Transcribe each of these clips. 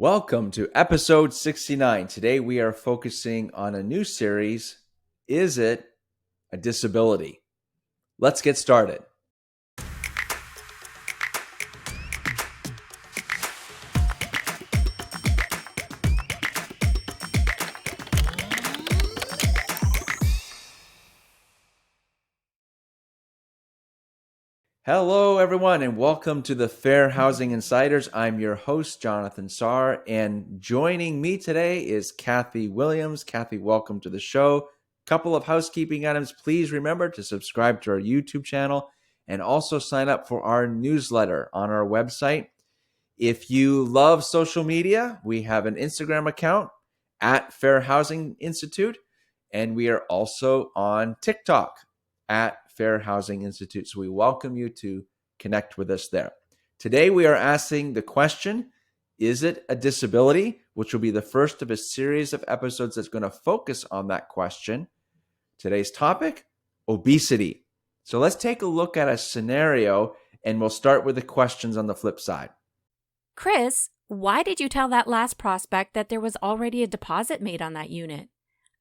Welcome to episode 69. Today we are focusing on a new series, Is It a Disability? Let's get started. Hello, everyone, and welcome to the Fair Housing Insiders. I'm your host, Jonathan Sarr, and joining me today is Kathy Williams. Kathy, welcome to the show. Couple of housekeeping items. Please remember to subscribe to our YouTube channel and also sign up for our newsletter on our website. If you love social media, we have an Instagram account at Fair Housing Institute, and we are also on TikTok at Fair Housing Institute. So we welcome you to connect with us there. Today we are asking the question, is it a disability? Which will be the first of a series of episodes that's going to focus on that question. Today's topic, obesity. So let's take a look at a scenario, and we'll start with the questions on the flip side. Chris, why did you tell that last prospect that there was already a deposit made on that unit?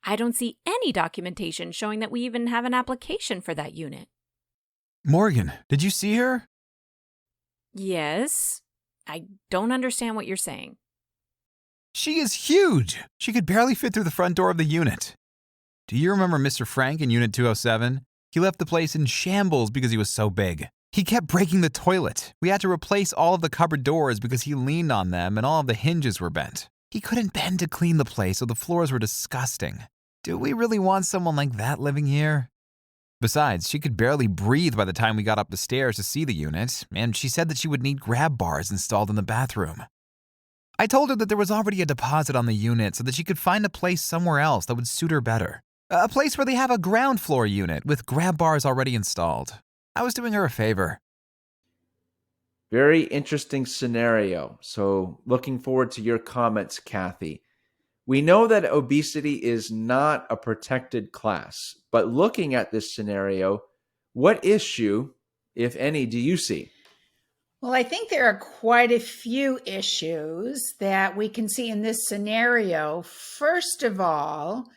I don't see any documentation showing that we even have an application for that unit. Morgan, did you see her? Yes. I don't understand what you're saying. She is huge. She could barely fit through the front door of the unit. Do you remember Mr. Frank in Unit 207? He left the place in shambles because he was so big. He kept breaking the toilet. We had to replace all of the cupboard doors because he leaned on them and all of the hinges were bent. He couldn't bend to clean the place, so the floors were disgusting. Do we really want someone like that living here? Besides, she could barely breathe by the time we got up the stairs to see the unit, and she said that she would need grab bars installed in the bathroom. I told her that there was already a deposit on the unit so that she could find a place somewhere else that would suit her better. A place where they have a ground floor unit with grab bars already installed. I was doing her a favor. Very interesting scenario. So looking forward to your comments, Kathy. We know that obesity is not a protected class, but looking at this scenario, what issue, if any, do you see? Well, I think there are quite a few issues that we can see in this scenario. First of all,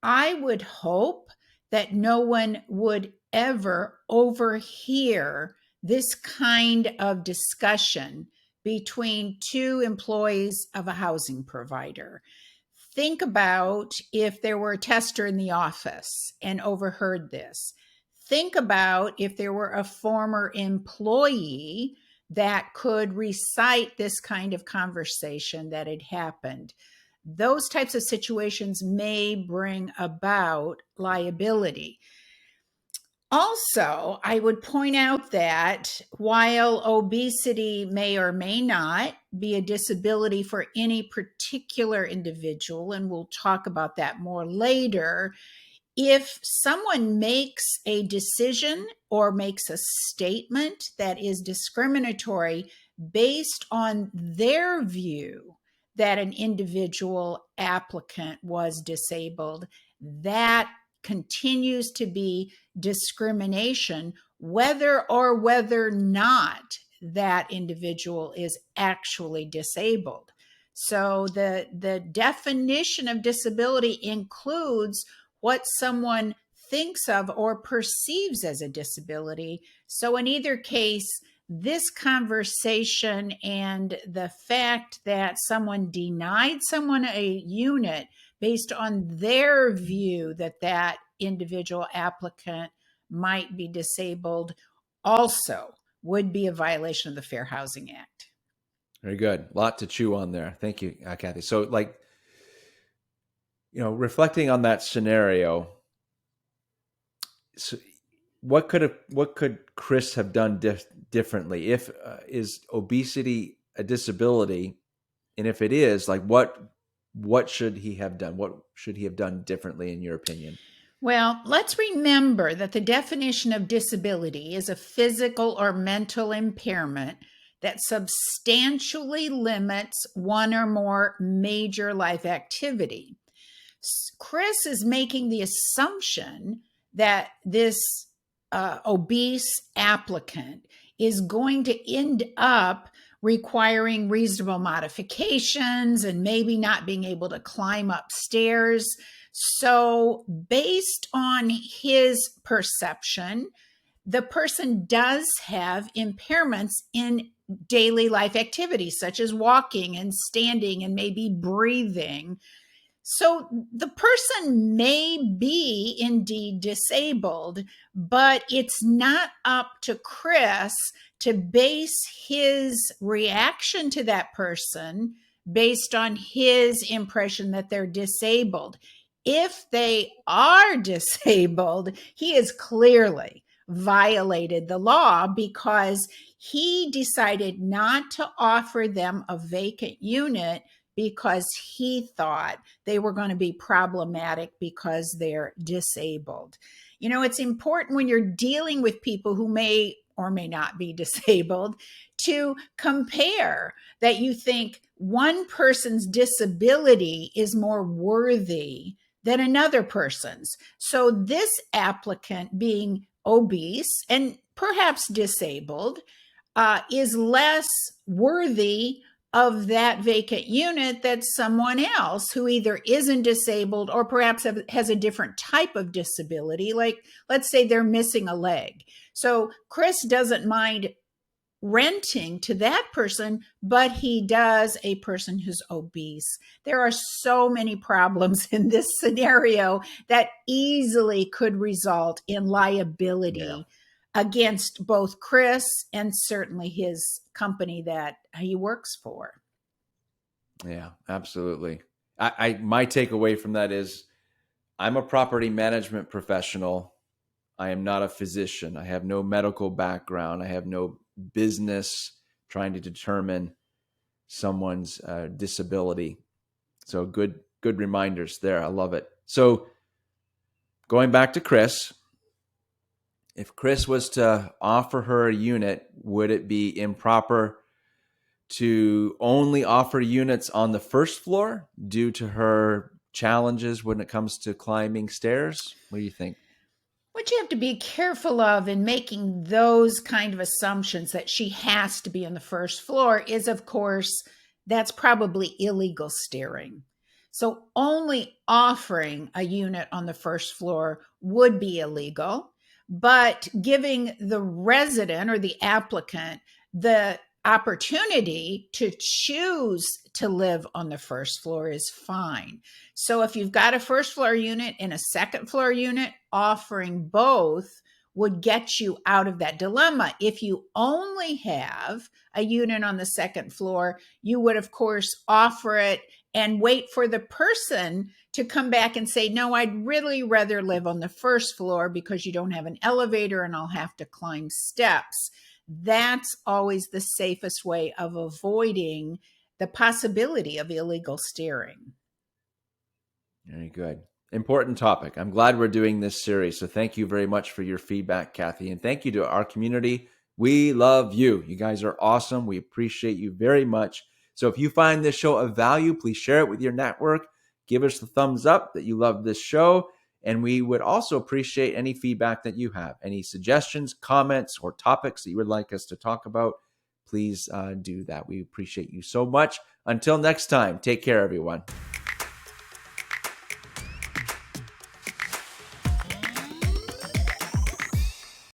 I would hope that no one would ever overhear this kind of discussion between two employees of a housing provider. Think about if there were a tester in the office and overheard this. Think about if there were a former employee that could recite this kind of conversation that had happened. Those types of situations may bring about liability. Also, I would point out that while obesity may or may not be a disability for any particular individual, and we'll talk about that more later, if someone makes a decision or makes a statement that is discriminatory based on their view that an individual applicant was disabled, that continues to be discrimination, whether or not that individual is actually disabled. So the definition of disability includes what someone thinks of or perceives as a disability. So in either case, this conversation and the fact that someone denied someone a unit based on their view that that individual applicant might be disabled also would be a violation of the Fair Housing Act. Very good. A lot to chew on there. Thank you, Kathy. So reflecting on that scenario, so what could Chris have done differently? If is obesity a disability, and if it is, what should he have done? What should he have done differently, in your opinion? Well, let's remember that the definition of disability is a physical or mental impairment that substantially limits one or more major life activity. Chris is making the assumption that this obese applicant is going to end up requiring reasonable modifications and maybe not being able to climb upstairs. So, based on his perception, the person does have impairments in daily life activities, such as walking and standing and maybe breathing. So the person may be indeed disabled, but it's not up to Chris to base his reaction to that person based on his impression that they're disabled. If they are disabled, he has clearly violated the law because he decided not to offer them a vacant unit because he thought they were going to be problematic because they're disabled. You know, it's important when you're dealing with people who may or may not be disabled to compare, that you think one person's disability is more worthy than another person's. So this applicant, being obese and perhaps disabled, is less worthy of that vacant unit that someone else who either isn't disabled or perhaps has a different type of disability. Like, let's say they're missing a leg. So Chris doesn't mind renting to that person, but he does a person who's obese. There are so many problems in this scenario that easily could result in liability against both Chris and certainly his company that he works for. Yeah, absolutely. My takeaway from that is I'm a property management professional. I am not a physician. I have no medical background. I have no business trying to determine someone's disability. So good reminders there. I love it. So going back to Chris, if Chris was to offer her a unit, would it be improper to only offer units on the first floor due to her challenges when it comes to climbing stairs? What do you think? What you have to be careful of in making those kind of assumptions that she has to be on the first floor is, of course, that's probably illegal steering. So only offering a unit on the first floor would be illegal, but giving the resident or the applicant the opportunity to choose to live on the first floor is fine. So if you've got a first floor unit and a second floor unit, offering both would get you out of that dilemma. If you only have a unit on the second floor, you would, of course, offer it and wait for the person to come back and say, no, I'd really rather live on the first floor because you don't have an elevator and I'll have to climb steps. That's always the safest way of avoiding the possibility of illegal steering. Very good. Important topic. I'm glad we're doing this series. So thank you very much for your feedback, Kathy. And thank you to our community. We love you. You guys are awesome. We appreciate you very much. So if you find this show of value, please share it with your network. Give us the thumbs up that you love this show. And we would also appreciate any feedback that you have, any suggestions, comments, or topics that you would like us to talk about. Please do that. We appreciate you so much. Until next time, take care, everyone.